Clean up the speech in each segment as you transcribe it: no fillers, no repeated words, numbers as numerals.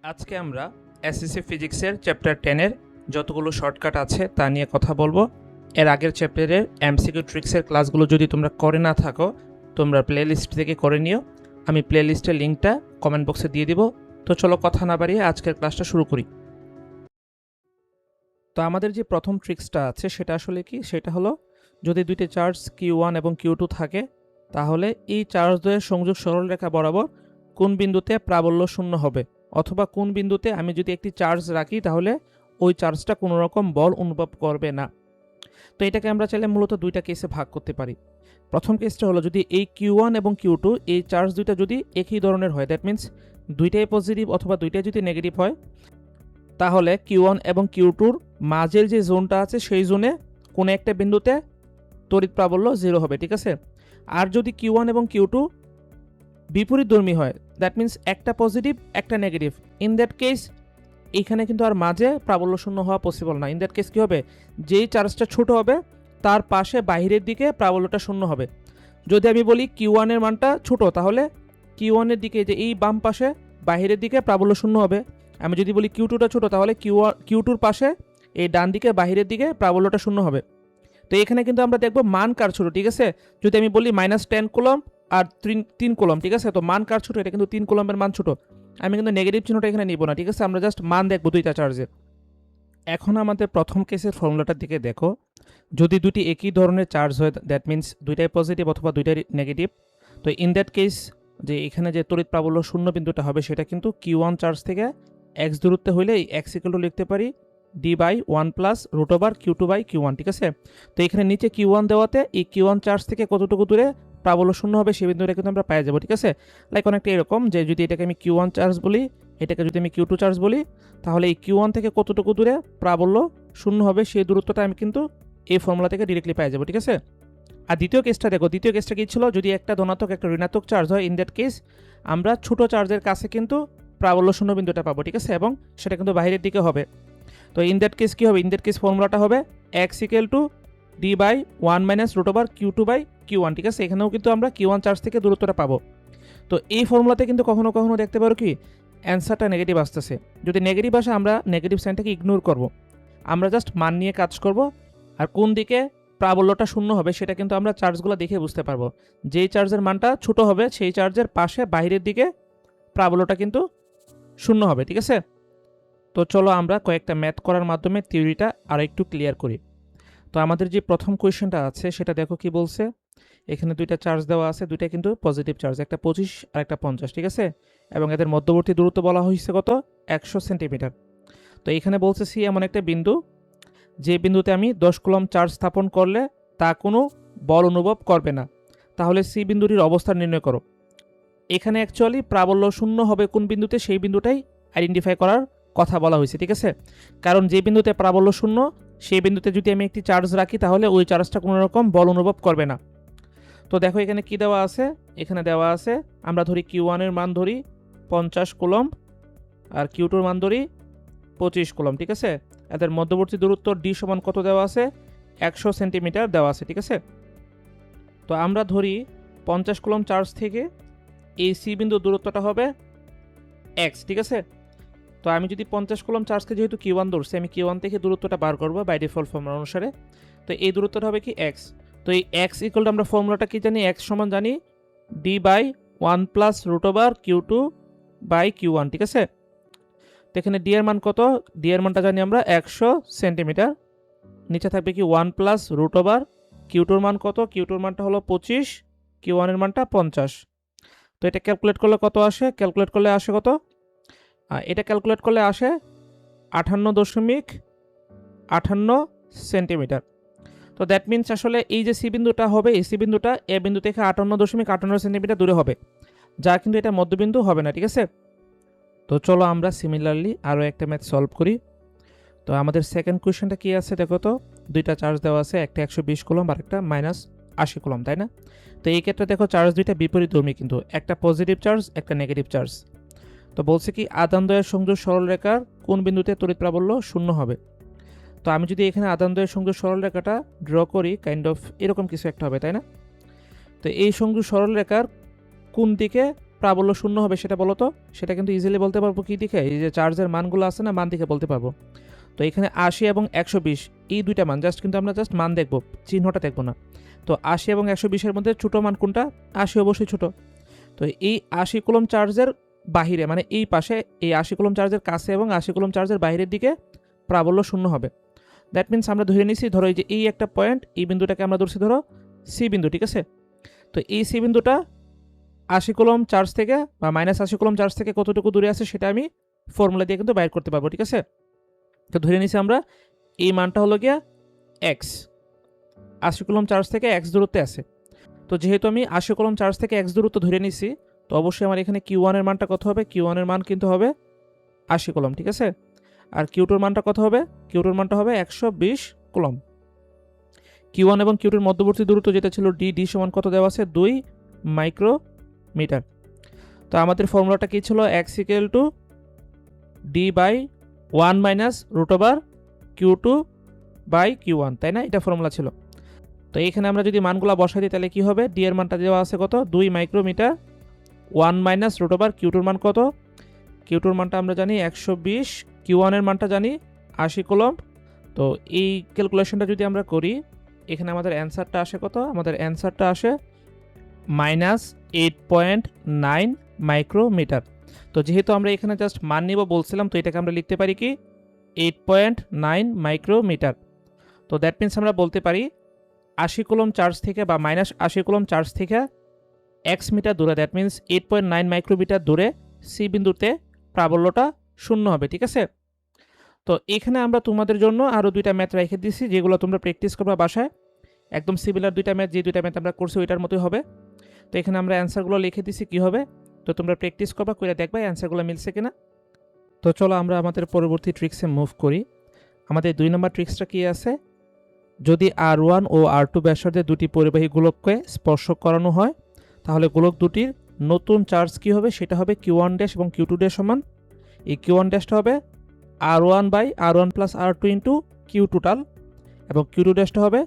আজকে আমরা এসএসসি ফিজিক্সের চ্যাপ্টার 10-এর যতগুলো শর্টকাট আছে তা নিয়ে কথা বলবো। এর আগের চ্যাপ্টারের এমসিকিউ ট্রিক্সের ক্লাসগুলো যদি তোমরা করে না থাকো তোমরা প্লেলিস্ট থেকে করে নিও। আমি প্লেলিস্টের লিঙ্কটা কমেন্ট বক্সে দিয়ে দিব। তো চলো কথা না বাড়িয়ে আজকের ক্লাসটা শুরু করি। তো আমাদের যে প্রথম ট্রিক্সটা আছে সেটা আসলে কি, সেটা হলো যদি দুইটি চার্জ Q1 এবং Q2 থাকে তাহলে এই চার্জ দ্বয়ের সংযোগ সরলরেখা বরাবর কোন বিন্দুতে প্রাবল্য শূন্য হবে, অথবা কোন বিন্দুতে আমি যদি একটি চার্জ রাখি তাহলে ওই চার্জটা কোনো রকম বল অনুভব করবে না। তো এটাকে আমরা চাইলে মূলত দুইটা কেসে ভাগ করতে পারি। প্রথম কেসটা হলো যদি এই Q1 এবং Q2 এই চার্জ দুইটা যদি একই ধরনের হয়, দ্যাট মিন্স দুইটাই পজিটিভ অথবা দুইটাই যদি নেগেটিভ হয়, তাহলে Q1 এবং Q2-র মাঝের যে জোনটা আছে সেই জোনে কোনো একটা বিন্দুতে তড়িৎ প্রাবল্য 0 হবে, ঠিক আছে। আর যদি Q1 এবং Q2 বিপরীতধর্মী হয়, দ্যাট মিন্স একটা পজিটিভ একটা নেগেটিভ, ইন দ্যাট কেস এইখানে কিন্তু আর মাঝে প্রাবল্য শূন্য হওয়া পসিবল না। ইন দ্যাট কেস কী হবে, যেই চার্জটা ছোট হবে তার পাশে বাইরের দিকে প্রাবল্যটা শূন্য হবে। যদি আমি বলি Q1 এর মানটা ছোট, তাহলে Q1 এর দিকে যে এই বাম পাশে বাইরের দিকে প্রাবল্য শূন্য হবে। আমি যদি বলি Q2টা ছোট, তাহলে Q2-র পাশে এই ডান দিকে বাইরের দিকে প্রাবল্যটা শূন্য হবে। তো এখানে কিন্তু আমরা দেখব মান কার ছোট, ঠিক আছে। যদি আমি বলি -10 কুলম আর 3 কুলম, ঠিক আছে, তো মান কার ছোট, এটা কিন্তু 3 কুলমের মান ছোট। আমি কিন্তু নেগেটিভ চিহ্নটা এখানে নিব না, ঠিক আছে, আমরা জাস্ট মান দেখব দুইটা চার্জের। এখন আমাদের প্রথম কেসের ফর্মুলাটার দিকে দেখো। যদি দুটি একই ধরনের চার্জ হয়, দ্যাট মিন্স দুইটাই পজিটিভ অথবা দুইটাই নেগেটিভ, তো ইন দ্যাট কেস যে এখানে যে তড়িৎ প্রাবল্য শূন্য বিন্দুটা হবে সেটা কিন্তু Q1 চার্জ থেকে x দূরত্বে হইলে এই x = লিখতে পারি d/1 + √Q2/Q1, ঠিক আছে। তো এখানে নিচে Q1 দেওয়াতে এই Q1 চার্জ থেকে কতটুকু দূরে প্রাবল্য শূন্য হবে সেই বিন্দুটা কিন্তু আমরা পেয়ে যাবো, ঠিক আছে। লাইক অনেকটা এরকম যে যদি এটাকে আমি Q1 চার্জ বলি, এটাকে যদি আমি Q2 চার্জ বলি, তাহলে এই Q1 থেকে কতটুকু দূরে প্রাবল্য শূন্য হবে সেই দূরত্বটা আমি কিন্তু এই ফর্মুলা থেকে ডিরেক্টলি পেয়ে যাবো, ঠিক আছে। আর দ্বিতীয় কেসটা দেখো, দ্বিতীয় কেসটা কী ছিল, যদি একটা ধনাত্মক একটা ঋণাত্মক চার্জ হয়, ইন দ্যাট কেস আমরা ছোট চার্জের কাছে কিন্তু প্রাবল্য শূন্য বিন্দুটা পাবো, ঠিক আছে, এবং সেটা কিন্তু বাইরের দিকে হবে। তো ইন দ্যাট কেস কী হবে, ইন দ্যাট কেস ফর্মুলাটা হবে x = d/1 - √Q2/Q1, ঠিক আছে। এখানেও কিন্তু আমরা Q1 চার্জ থেকে দূরত্বটা পাবো। তো এই ফর্মুলাতে কিন্তু কখনো কখনো দেখতে পারো কি অ্যান্সারটা নেগেটিভ আসতেছে। যদি নেগেটিভ আসে আমরা নেগেটিভ সাইনটাকে ইগনোর করব, আমরা জাস্ট মান নিয়ে কাজ করব। আর কোন দিকে প্রাবল্যটা শূন্য হবে সেটা কিন্তু আমরা চার্জগুলো দেখে বুঝতে পারবো। যেই চার্জের মানটা ছোট হবে সেই চার্জের পাশে বাইরের দিকে প্রাবল্যটা কিন্তু শূন্য হবে, ঠিক আছে। তো চলো আমরা কয়েকটা ম্যাথ করার মাধ্যমে থিওরিটা আরও একটু ক্লিয়ার করি। তো আমাদের যে প্রথম কোয়েশ্চেনটা আছে সেটা দেখো কি বলছে। এখানে দুইটা চার্জ দেওয়া আছে, দুইটা কিন্তু পজিটিভ চার্জ, একটা 25 আর একটা 50, ঠিক আছে, এবং এদের মধ্যবর্তী দূরত্ব বলা হয়েছে কত, 100 সেন্টিমিটার। তো এখানে বলছে সি এমন একটা বিন্দু যে বিন্দুতে আমি 10 কুলম চার্জ স্থাপন করলে তা কোনো বল অনুভব করবে না, তাহলে সি বিন্দুটির অবস্থান নির্ণয় করো। এখানে অ্যাকচুয়ালি প্রাবল্য শূন্য হবে কোন বিন্দুতে সেই বিন্দুটাই আইডেন্টিফাই করার কথা বলা হয়েছে, ঠিক আছে। কারণ যে বিন্দুতে প্রাবল্য শূন্য সেই বিন্দুতে যদি আমি একটি চার্জ রাখি তাহলে ওই চার্জটা কোনো রকম বল অনুভব করবে না। তো দেখো এখানে কি দেওয়া আছে, এখানে দেওয়া আছে আমরা ধরি Q1 এর মান ধরি 50 কুলম আর Q2 এর মান ধরি 25 কুলম, ঠিক আছে। এদের মধ্যবর্তী দূরত্ব d সমান কত দেওয়া আছে, 100 সেন্টিমিটার দেওয়া আছে, ঠিক আছে। তো আমরা ধরি 50 কুলম চার্জ থেকে এই সি বিন্দুর দূরত্বটা হবে x, ঠিক আছে। তো আমি যদি 50 কুলম চার্জকে যেহেতু Q1 ধরছি, আমি Q1 থেকে দূরত্বটা বার করবো বাই ডিফল্ট ফর্মুলা অনুসারে। তো এই দূরত্বটা হবে কি x। তো এই x = আমরা ফর্মুলাটা কি জানি, x সমান জানি d/1 + √Q2/Q1, ঠিক আছে। তো এখানে d এর মান কত, d এর মানটা জানি আমরা 100 সেন্টিমিটার। নিচে থাকবে কি 1 + √Q2-র মান কত, Q2-র মানটা হলো 25, Q1 এর মানটা 50। তো এটা ক্যালকুলেট করলে কত আসে, ক্যালকুলেট করলে আসে কত, এটা ক্যালকুলেট করলে আসে 58.58 সেন্টিমিটার। তো দ্যাট মিনস আসলে এই যে সি বিন্দুটা হবে, এই সি বিন্দুটা এ বিন্দু থেকে 58.58 সেন্টিমিটার দূরে হবে, যা কিন্তু এটা মধ্যবিন্দু হবে না, ঠিক আছে। তো চলো আমরা সিমিলারলি আরও একটা ম্যাথ সলভ করি। তো আমাদের সেকেন্ড কোয়েশ্চেনটা কি আছে দেখো তো, দুইটা চার্জ দেওয়া আছে, একটা 120 কুলম আর একটা -80 কুলম, তাই না। তো এই ক্ষেত্রে দেখো চার্জ দুইটা বিপরীতধর্মী, কিন্তু একটা পজিটিভ চার্জ একটা নেগেটিভ চার্জ। তো বলছে কি আদানদ্বয়ের সংযোগ সরলরেখার কোন বিন্দুতে তড়িৎ প্রাবল্য শূন্য হবে। তো আমি যদি এখানে আদানদ্বয়ের সংযোগ সরলরেখাটা ড্র করি, এরকম কিছু একটা হবে, তাই না। তো এই সংযোগ সরলরেখার কোন দিকে প্রাবল্য শূন্য হবে সেটা বলো তো? সেটা কিন্তু ইজিলি বলতে পারবো কি দিকে, এই যে চার্জের মানগুলো আছে না, মান দিকে বলতে পারবো। তো এখানে 80 এবং 120 এই দুইটা মান জাস্ট কিন্তু আমরা জাস্ট মান দেখব, চিহ্নটা দেখবো না। তো 80 এবং 120-এর মধ্যে ছোটো মান কোনটা? 80 অবশ্যই ছোটো। তো এই 80 কুলম চার্জের বাহিরে, মানে এই পাশে, এই 80 কুলম চার্জের কাছে এবং 80 কুলম চার্জের বাইরের দিকে প্রাবল্য শূন্য হবে। দ্যাট মিনস আমরা ধরে নিছি, ধরো এই যে এই একটা পয়েন্ট, এই বিন্দুটাকে আমরা ধরছি ধরো সি বিন্দু, ঠিক আছে? তো এই সি বিন্দুটা 80 কুলম চার্জ থেকে বা -80 কুলম চার্জ থেকে কতটুকু দূরে আছে সেটা আমি ফর্মুলা দিয়ে কিন্তু বাইর করতে পারবো, ঠিক আছে? তো ধরে নিছি আমরা এই মানটা হলো গিয়া এক্স, 80 কুলম চার্জ থেকে এক্স দূরত্বে আছে। তো যেহেতু আমি 80 কুলম চার্জ থেকে এক্স দূরত্ব ধরে নিছি, তো অবশ্যই আমার এখানে কিউ1 এর মানটা কত হবে? কিউ1 এর মান কিন্তু হবে 80 কুলম, ঠিক আছে? আর কিউ2 এর মানটা কত হবে? কিউ2 এর মানটা হবে 120 কুলম। কিউ1 এবং কিউ2 এর মধ্যবর্তী দূরত্ব যেটা ছিল ডি সমান কত দেওয়া আছে? 2 মাইক্রোমিটার। তো আমাদের ফর্মুলাটা কি ছিল? X equal to D by 1 minus root over Q two by Q one, তাই না? এটা ফর্মুলা ছিল। তো এখানে আমরা যদি মানগুলো বসাই দিই তাহলে কি হবে? ডি এর মানটা দেওয়া আছে কত? 2 মাইক্রোমিটার, 1 মাইনাস রুট ওভার কিউ2 এর মান কত? কিউ2 এর মানটা আমরা জানি 120, কিউ1 এর মানটা জানি 80 কুলম। তো এই ক্যালকুলেশনটা যদি আমরা করি, এখানে আমাদের অ্যান্সারটা আসে কত? আমাদের অ্যান্সারটা আসে -8.9 মাইক্রোমিটার। তো যেহেতু আমরা এখানে জাস্ট মান নিব বলছিলাম, তো এটাকে আমরা লিখতে পারি কি 8.9 মাইক্রোমিটার। তো দ্যাট মিনস আমরা বলতে পারি 80 কুলম চার্জ থেকে বা -80 কুলম চার্জ থেকে এক্স মিটার দূরে, দ্যাট মিনস 8.9 মাইক্রোমিটার দূরে সি বিন্দুতে প্রাবল্যটা শূন্য হবে, ঠিক আছে? তো এখানে আমরা তোমাদের জন্য আরও দুইটা ম্যাথ রেখে দিছি, যেগুলো তোমরা প্র্যাকটিস করবা বাসায়। একদম সিমিলার দুইটা ম্যাথ, যে দুইটা ম্যাথ আমরা করছি ওইটার মতোই হবে। তো এখানে আমরা অ্যান্সারগুলো লিখে দিছি কী হবে, তো তোমরা প্র্যাকটিস করবা, করে দেখবা অ্যান্সারগুলো মিলছে কিনা। তো চলো আমরা আমাদের পরবর্তী ট্রিক্সে মুভ করি। আমাদের 2 নম্বর ট্রিক্সটা কি আছে? যদি R1 ও R2 ব্যাসার্ধের দুটি পরিবাহী গোলককে স্পর্শ করানো হয়, তাহলে গোলক দুটির নতুন চার্জ কী হবে? সেটা হবে Q1 ড্যাশ এবং Q2 ড্যাশ সমান, এই Q1 ড্যাশটা হবে R1 by R1 plus R2 into Q total, এবং Q2 ড্যাশটা হবে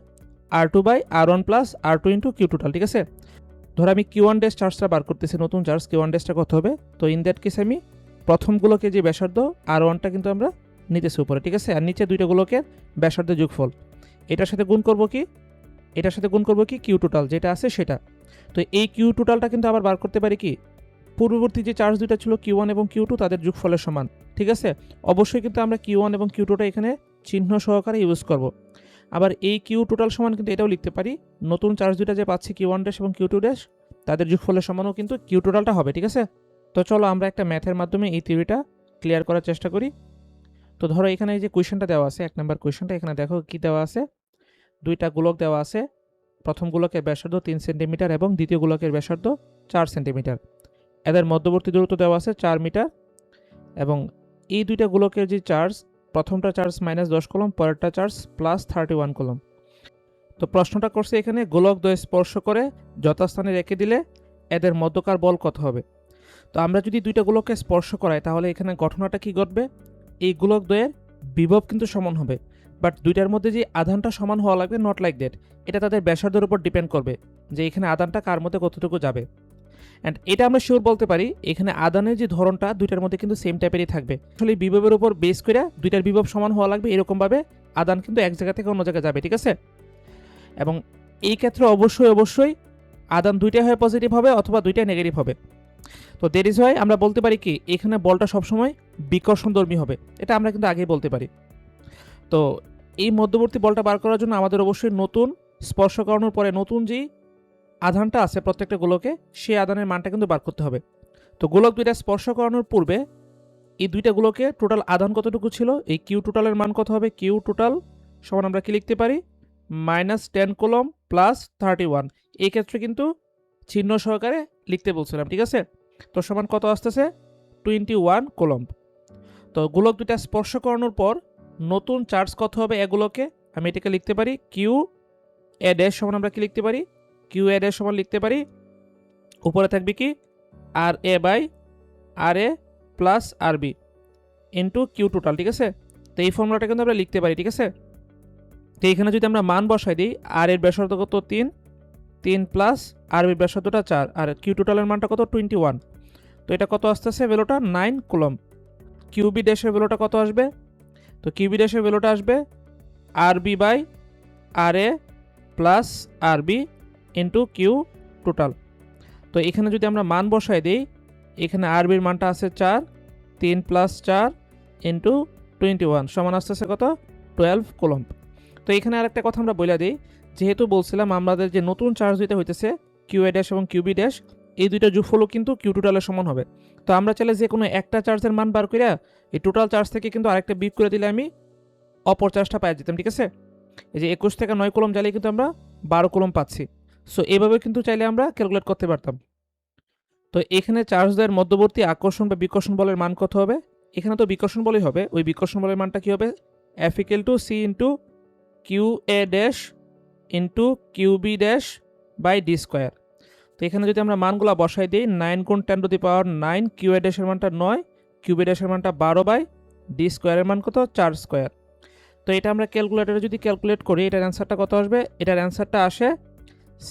R2 by R1 plus R2 into Q total, ঠিক আছে? ধর আমি Q1 ড্যাশ চার্জটা বার করতেছি, নতুন চার্জ Q1 ড্যাশটা কত হবে? তো ইন দ্যাট কেস আমি প্রথম গোলকের যে ব্যাসার্ধ R1টা কিন্তু আমরা নিতেছি উপরে, ঠিক আছে? আর নিচে দুইটা গোলকের ব্যাসার্ধের যোগফল, এটার সাথে গুণ করব কি? এটার সাথে গুণ করব কি? কিউ টোটাল যেটা আছে সেটা। তো এই কিউ টোটালটা কিন্তু আবার বার করতে পারি কি? পূর্ববর্তী যে চার্জ দুইটা ছিল Q1 এবং Q2 তাদের যোগফলের সমান, ঠিক আছে? অবশ্যই কিন্তু আমরা Q1 এবং Q2টা এখানে চিহ্ন সহকারে ইউজ করব। আবার এই কিউ টোটাল সমান কিন্তু এটাও লিখতে পারি, নতুন চার্জ দুইটা যে পাচ্ছি Q1 ড্যাশ এবং Q2 ড্যাশ তাদের যোগফলের সমানও কিন্তু কিউ টোটালটা হবে, ঠিক আছে? তো চলো আমরা একটা ম্যাথের মাধ্যমে এই থিওরিটা ক্লিয়ার করার চেষ্টা করি। তো ধরো এখানে এই যে কোয়েশ্চেনটা দেওয়া আছে, 1 নম্বর কোয়েশ্চেনটা, এখানে দেখো কি দেওয়া আছে। দুইটা গোলক দেওয়া আছে, প্রথম গোলকের ব্যাসার্ধ 3 সেন্টিমিটার এবং দ্বিতীয় গোলকের ব্যাসার্ধ 4 সেন্টিমিটার। এদের মধ্যবর্তী দূরত্ব দেওয়া আছে 4 মিটার, এবং এই দুইটা গোলকের যে চার্জ, প্রথমটা চার্জ -10 কুলম, পরেরটা চার্জ +31 কুলম। তো প্রশ্নটা করছে এখানে গোলক দ্বয় স্পর্শ করে যথাস্থানে রেখে দিলে এদের মধ্যকার বল কত হবে? তো আমরা যদি দুইটা গোলককে স্পর্শ করাই তাহলে এখানে ঘটনাটা কি ঘটবে? এই গোলক দ্বয়ের বিভব কিন্তু সমান হবে, বাট দুইটার মধ্যে যে আধানটা সমান হওয়া লাগবে, নট লাইক দ্যাট। এটা তাদের ব্যাসার্ধের উপর ডিপেন্ড করবে যে এখানে আধানটা কার মধ্যে কতটুকু যাবে। অ্যান্ড এটা আমরা শিওর বলতে পারি, এখানে আদানের যে ধরনটা দুইটার মধ্যে কিন্তু সেম টাইপেরই থাকবে। আসলে বিভবের উপর বেস করে দুইটার বিভব সমান হওয়া লাগবে, এরকমভাবে আদান কিন্তু এক জায়গা থেকে অন্য জায়গায় যাবে, ঠিক আছে? এবং এই ক্ষেত্রে অবশ্যই আদান দুইটাই হয় পজিটিভ হবে অথবা দুইটাই নেগেটিভ হবে। তো দ্যাট ইজ ওয়াই আমরা বলতে পারি কি এখানে বলটা সবসময় বিকর্ষণধর্মী হবে, এটা আমরা কিন্তু আগেই বলতে পারি। তো এই মধ্যবর্তী বলটা বার করার জন্য আমাদের অবশ্যই নতুন স্পর্শ করানোর পরে নতুন যেই আধানটা আছে প্রত্যেকটা গোলকে, সেই আধানের মানটা কিন্তু বার করতে হবে। তো গোলক দুইটা স্পর্শ করানোর পূর্বে এই দুইটা গোলকে টোটাল আধান কতটুকু ছিল, এই কিউ টোটালের মান কত হবে? কিউ টোটাল সমান আমরা কি লিখতে পারি? -10 কুলম +31। এই ক্ষেত্রে কিন্তু চিহ্ন সহকারে লিখতে বলছিলাম, ঠিক আছে? তো সমান কত আসতেছে? 21 কুলম। তো গোলক দুইটা স্পর্শ করানোর পর নতুন চার্জ কত হবে এগুলোকে? আমি এটাকে লিখতে পারি কিউ এ ড্যাশ সমান আমরা কি লিখতে পারি? কিউ এ ড্যাশ সমান লিখতে পারি, উপরে থাকবে কি R A by R A plus R B into Q total, ঠিক আছে? তো এই ফর্মুলাটা কিন্তু আমরা লিখতে পারি, ঠিক আছে? তো এখানে যদি আমরা মান বসাই দিই, আর এর ব্যাসার্ধ কত? 3 প্লাস আর বির ব্যাসার্ধটা 4, আর কিউ টোটালের মানটা কত? 21। তো এটা কত আসতেছে ভ্যালুটা 9 কুলম্ব। কিউবি ড্যাশের ভ্যালুটা কত আসবে? তো কিউবি ড্যাশের ভ্যালুটা আসবে আরবি বাই আর এ প্লাস আরবি ইন্টু কিউ টোটাল। তো এখানে যদি আমরা মান বসাই দিই, এখানে আরবির মানটা আছে 4, 3 প্লাস 4 ইন্টু 21 সমান আসতেছে কত? 12 কুলম্ব। তো এখানে আরেকটা কথা আমরা বলে দিই, যেহেতু বলছিলাম আমাদের যে নতুন চার্জ দিতে হইতেছে কিউ এ ড্যাশ এবং কিউবি ড্যাশ, এই দুইটা যোগফলও কিন্তু কিউ টোটালের সমান হবে। তো আমরা চাইলে যে কোনো একটা চার্জের মান বার করে এই টোটাল চার্জ থেকে কিন্তু আরেকটা বিয়োগ করে দিলে আমি অপর চার্জটা পাই যেতাম, ঠিক আছে? এই যে 21 থেকে 9 কুলম্ব চাইলে কিন্তু আমরা 12 কুলম্ব পাচ্ছি। সো এভাবে কিন্তু চাইলে আমরা ক্যালকুলেট করতে পারতাম। তো এখানে চার্জদের মধ্যবর্তী আকর্ষণ বা বিকর্ষণ বলের মান কত হবে? এখানে তো বিকর্ষণ বলই হবে, ওই বিকর্ষণ বলের মানটা কি হবে? F equal to C into Q A dash into Q B dash by D square. তো এখানে যদি আমরা মানগুলো বসাই দিই, 9 গুণ 10 টু দি পাওয়ার 9, কিউ এ ড্যাশের মানটা 9, কিউবি ড্যাশের মানটা 12 বাই ডি স্কোয়ারের মান কত? 4 স্কোয়ার। তো এটা আমরা ক্যালকুলেটরে যদি ক্যালকুলেট করি, এটার অ্যান্সারটা কত আসবে? এটার অ্যান্সারটা আসে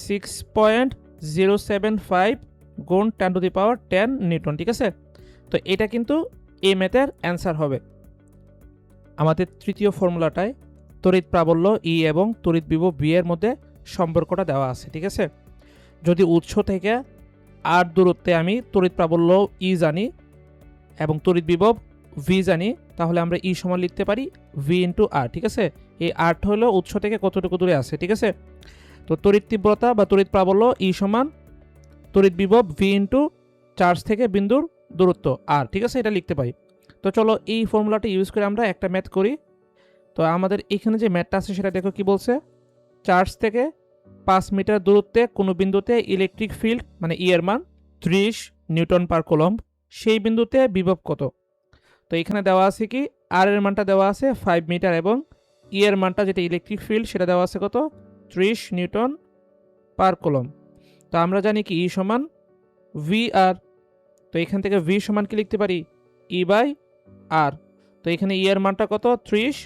6.075 গুণ 10 টু দি পাওয়ার 10 নিউটন, ঠিক আছে? তো এটা কিন্তু এই ম্যাথের অ্যান্সার হবে। আমাদের তৃতীয় ফর্মুলাটায় তড়িৎ প্রাবল্য ই এবং তড়িৎ বিভব ভি এর মধ্যে সম্পর্কটা দেওয়া আছে, ঠিক আছে? যদি উৎস থেকে আর দূরত্বে আমি তড়িৎ প্রাবল্য ই জানি এবং তড়িৎ বিভব ভি জানি, তাহলে আমরা ই সমান লিখতে পারি ভি ইন্টু আর, ঠিক আছে? এই আরটা হলো উৎস থেকে কতটুকু দূরে আছে, ঠিক আছে? তো তড়িৎ তীব্রতা বা তড়িৎ প্রাবল্য ই সমান তড়িৎ বিভব ভি ইন্টু চার্জ থেকে বিন্দুর দূরত্ব আর, ঠিক আছে? এটা লিখতে পারি। তো চলো এই ফর্মুলাটা ইউজ করে আমরা একটা ম্যাথ করি। তো আমাদের এখানে যে ম্যাথটা আছে সেটা দেখো কি বলছে। চার্জ থেকে 5 মিটার দূরত্বে কোনো বিন্দুতে ইলেকট্রিক ফিল্ড মানে ই এর মান 30 নিউটন পার কুলম্ব, সেই বিন্দুতে বিভব কত? তো এখানে দেওয়া আছে কি, আর এর মানটা দেওয়া আছে 5 মিটার এবং ই এর মানটা যেটা ইলেকট্রিক ফিল্ড সেটা দেওয়া আছে কত? 30 নিউটন পার কুলম্ব। তো আমরা জানি কি ই সমান ভি আর। তো এখান থেকে ভি সমান কি লিখতে পারি? ই বাই আর। তো এখানে ই এর মানটা কত? 30,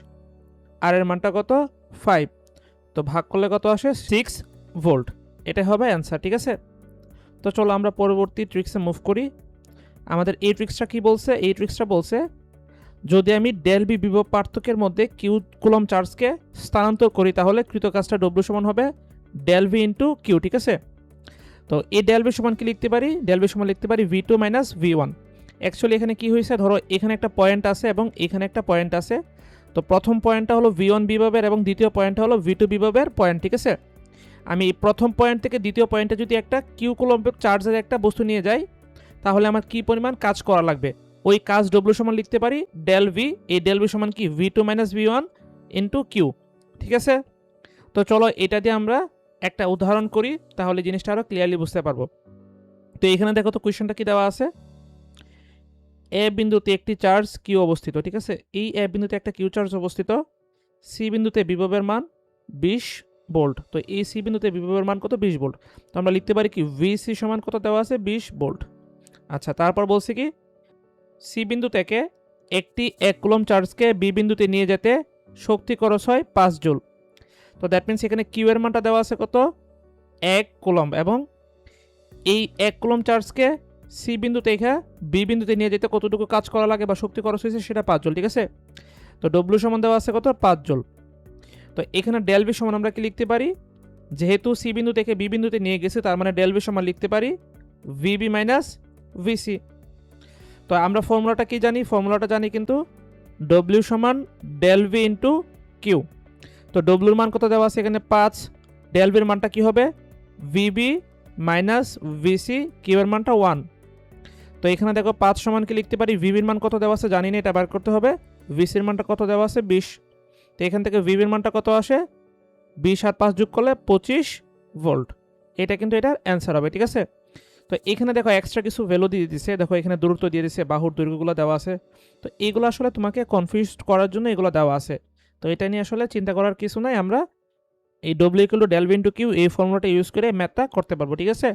আর এর মানটা কত? 5। তো ভাগ করলে কত আসে? 6 ভোল্ট। এটাই হবে অ্যান্সার, ঠিক আছে? তো চলো আমরা পরবর্তী ট্রিক্সে মুভ করি। আমাদের এই ট্রিক্সটা কি বলছে? এই ট্রিক্সটা বলছে যদি আমি ডেল বি বিভব পার্থক্যের মধ্যে কিউ কুলম্ব চার্জকে স্থানান্তর করি, তাহলে কৃত কাজটা ডব্লিউ সমান হবে ডেল ভি ইন্টু কিউ, ঠিক আছে? তো এই ডেল ভি সমান কি লিখতে পারি? ডেল ভি সমান লিখতে পারি V two minus V one. Actually এখানে কি হয়েছে, ধরো এখানে একটা পয়েন্ট আছে এবং এখানে একটা পয়েন্ট আছে। তো প্রথম পয়েন্টটা হলো ভি ওয়ান বিভবের এবং দ্বিতীয় পয়েন্টটা হলো ভি টু বিভবের পয়েন্ট, ঠিক আছে? আমি প্রথম পয়েন্ট থেকে দ্বিতীয় পয়েন্টে যদি একটা কিউ কুলম্ব চার্জের একটা বস্তু নিয়ে যাই, তাহলে আমার কি পরিমাণ কাজ করা লাগবে? ওই কাজ ডব্লিউ সমান লিখতে পারি ডেল ভি। এই ডেল ভি সমান কি? V two minus V one into Q, ঠিক আছে? তো চলো এটা দিয়ে আমরা একটা উদাহরণ করি, তাহলে জিনিসটা আরও ক্লিয়ারলি বুঝতে পারবো। তো এখানে দেখো তো কোয়েশ্চেনটা কি দেওয়া আছে। এ বিন্দুতে একটি চার্জ কিউ অবস্থিত, ঠিক আছে? এই এ বিন্দুতে একটা কিউ চার্জ অবস্থিত। সি বিন্দুতে বিভবের মান 20 ভোল্ট। তো এই সি বিন্দুতে বিভবের মান কত? 20 ভোল্ট। তো আমরা লিখতে পারি কি ভিসি সমান কত দেওয়া আছে? 20 ভোল্ট। আচ্ছা, তারপর বলছি কি সি বিন্দু থেকে একটি 1 কুলম্ব চার্জকে বি বিন্দুতে নিয়ে যেতে শক্তি খরচ হয় 5 জুল। তো দ্যাট মিনস এখানে কিউ এর মানটা দেওয়া আছে কত? 1 কুলম্ব, এবং এই 1 কুলম্ব চার্জকে সি বিন্দু থেকে বি বিন্দুতে নিয়ে যেতে কতটুকু কাজ করা লাগে বা শক্তি খরচ হয়েছে সেটা 5 জুল, ঠিক আছে? তো ডব্লিউ সমান দেওয়া আছে কত? 5 জুল। তো এখানে ডেল ভি সমান আমরা কি লিখতে পারি? যেহেতু সি বিন্দু থেকে বি বিন্দুতে নিয়ে গেছে, তার মানে ডেল ভি সমান লিখতে পারি ভিবি মাইনাস ভিসি। তো আমরা ফর্মুলাটা কি জানি? ফর্মুলাটা জানি কিন্তু ডব্লিউ সমান ডেল ভি ইন্টু কিউ। তো ডব্লিউর মান কত দেওয়া আছে? এখানে 5। ডেল ভির মানটা কি হবে? ভিবি মাইনাস ভিসি, কিউ এর মানটা 1। তো এখানে দেখো 5 সমান কি লিখতে পারি? ভিবির মান কত দেওয়া আছে জানি না, এটা বার করতে হবে। ভিসির মানটা কত দেওয়া আছে? 20। তো এখান থেকে ভিবির মানটা কত আসে? 20 আর 5 যোগ করলে 25 ভোল্ট। এটা কিন্তু এটার অ্যান্সার হবে, ঠিক আছে? তো এখানে দেখো এক্সট্রা কিছু ভ্যালু দিয়ে দিচ্ছে, দেখো এখানে দূরত্ব দিয়ে দিচ্ছে, বাহুর দৈর্ঘ্যগুলো দেওয়া আছে। তো এগুলো আসলে তোমাকে কনফিউজ করার জন্য এগুলো দেওয়া আছে। তো এটা নিয়ে আসলে চিন্তা করার কিছু নাই, আমরা এই W equal to del V into Q এই ফর্মুলাটা ইউজ করে ম্যাথটা করতে পারবো, ঠিক আছে?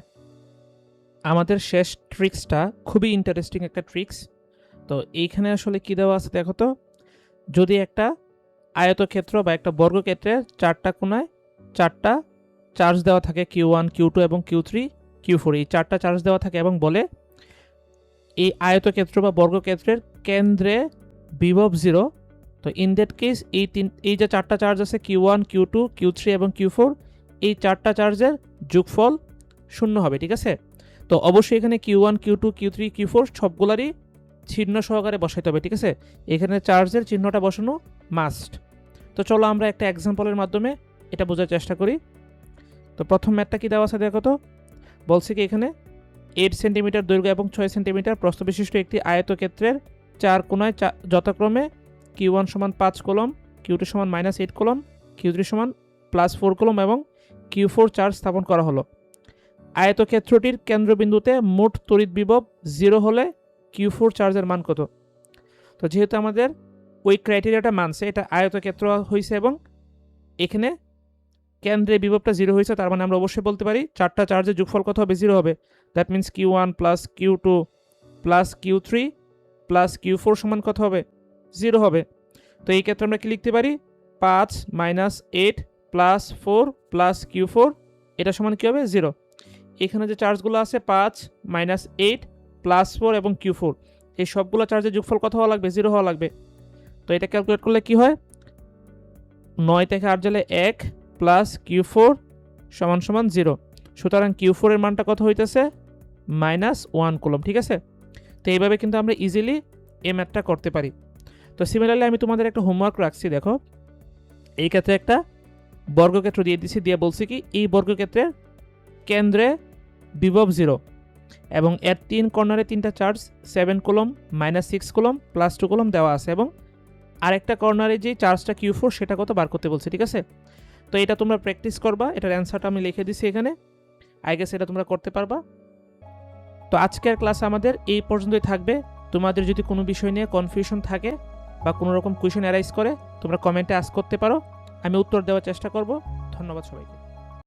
আমাদের শেষ ট্রিক্সটা খুবই ইন্টারেস্টিং একটা ট্রিক্স। তো এইখানে আসলে কি দেওয়া আছে দেখো তো। যদি একটা আয়তক্ষেত্র বা একটা বর্গক্ষেত্রের 4টা কোণায় 4টা চার্জ দেওয়া থাকে, কিউ ওয়ান, কিউ টু এবং কিউ থ্রি, কিউ ফোর, এই 4টা চার্জ দেওয়া থাকে এবং বলে এই আয়তক্ষেত্র বা বর্গক্ষেত্রের কেন্দ্রে বিভব 0, তো ইন দ্যাট কেস এই যে চারটা চার্জ আছে Q1, Q2, Q3 এবং Q4, এই চারটা চার্জের যোগফল 0 হবে, ঠিক আছে। তো অবশ্যই এখানে Q1, Q2, Q3, Q4 সবগুলারই চিহ্ন সহকারে বসাইতে হবে, ঠিক আছে। এখানে চার্জের চিহ্নটা বসানো মাস্ট। তো চলো আমরা একটা এক্সাম্পলের মাধ্যমে এটা বোঝার চেষ্টা করি। তো প্রথম ম্যাথটা কি দেওয়া আছে দেখো তো। বলছে কি এখানে 8 সেন্টিমিটার দৈর্ঘ্য এবং 6 সেন্টিমিটার প্রস্থ বিশিষ্ট একটি আয়তক্ষেত্রের 4 কোণায় যথাক্রমে Q1 সমান 5 কলম, Q2 সমান -8 কলম, Q3 সমান +4 কলম এবং Q4 চার্জ স্থাপন করা হলো। আয়তক্ষেত্রটির কেন্দ্রবিন্দুতে মোট তড়িৎ বিভব 0 হলে Q4 চার্জের মান কত? তো যেহেতু আমাদের ওই ক্রাইটেরিয়াটা মানছে, এটা আয়তক্ষেত্র হয়েছে এবং এখানে কেন্দ্রে বিভবটা 0 হয়েছে, তার মানে আমরা অবশ্যই বলতে পারি চারটা চার্জের যোগফল কত হবে? 0 হবে। That means Q1 plus Q2 plus Q3 plus Q4 সমান কত হবে? 0 হবে। তো এই ক্ষেত্রে আমরা কি লিখতে পারি? 5 - 8 প্লাস 4 প্লাস Q4, এটা সমান কী হবে? 0। এখানে যে চার্জগুলো আছে 5 - 8 প্লাস 4 এবং Q4, এই সবগুলো চার্জের যোগফল কত হওয়া লাগবে? 0 হওয়া লাগবে। তো এটা ক্যালকুলেট করলে কি হয়? 9 থেকে 8 গেলে 1 প্লাস Q4 সমান 0। সুতরাং Q4 এর মানটা কত হইতেছে? -1 কুলম, ঠিক আছে। তো এইভাবে কিন্তু আমরা ইজিলি এই ম্যাথটা করতে পারি। তো সিমিলারলি আমি তোমাদের একটা হোমওয়ার্ক রাখছি, দেখো। এই ক্ষেত্রে একটা বর্গক্ষেত্র দিয়ে দিচ্ছি, দিয়ে বলছি কি এই বর্গক্ষেত্রের কেন্দ্রে বিভব 0 এবং এর 3 কর্নারে 3টা চার্জ 7 কুলম, -6 কুলম, +2 কুলম দেওয়া আছে এবং আরেকটা কর্নারে যে চার্জটা Q4 সেটা কত বার করতে বলছে, ঠিক আছে। তো এটা তোমরা প্র্যাকটিস করবা, এটার অ্যান্সারটা আমি লিখে দিছি এখানে, আই গেস এটা তোমরা করতে পারবা। তো আজকের ক্লাস আমাদের এই পর্যন্তই থাকবে। তোমাদের যদি কোনো বিষয় নিয়ে কনফিউশন থাকে বা কোনো রকম কোয়েশ্চেন অ্যারাইজ করে, তোমরা কমেন্টে আস্ক করতে পারো, আমি উত্তর দেওয়ার চেষ্টা করব। ধন্যবাদ সবাইকে।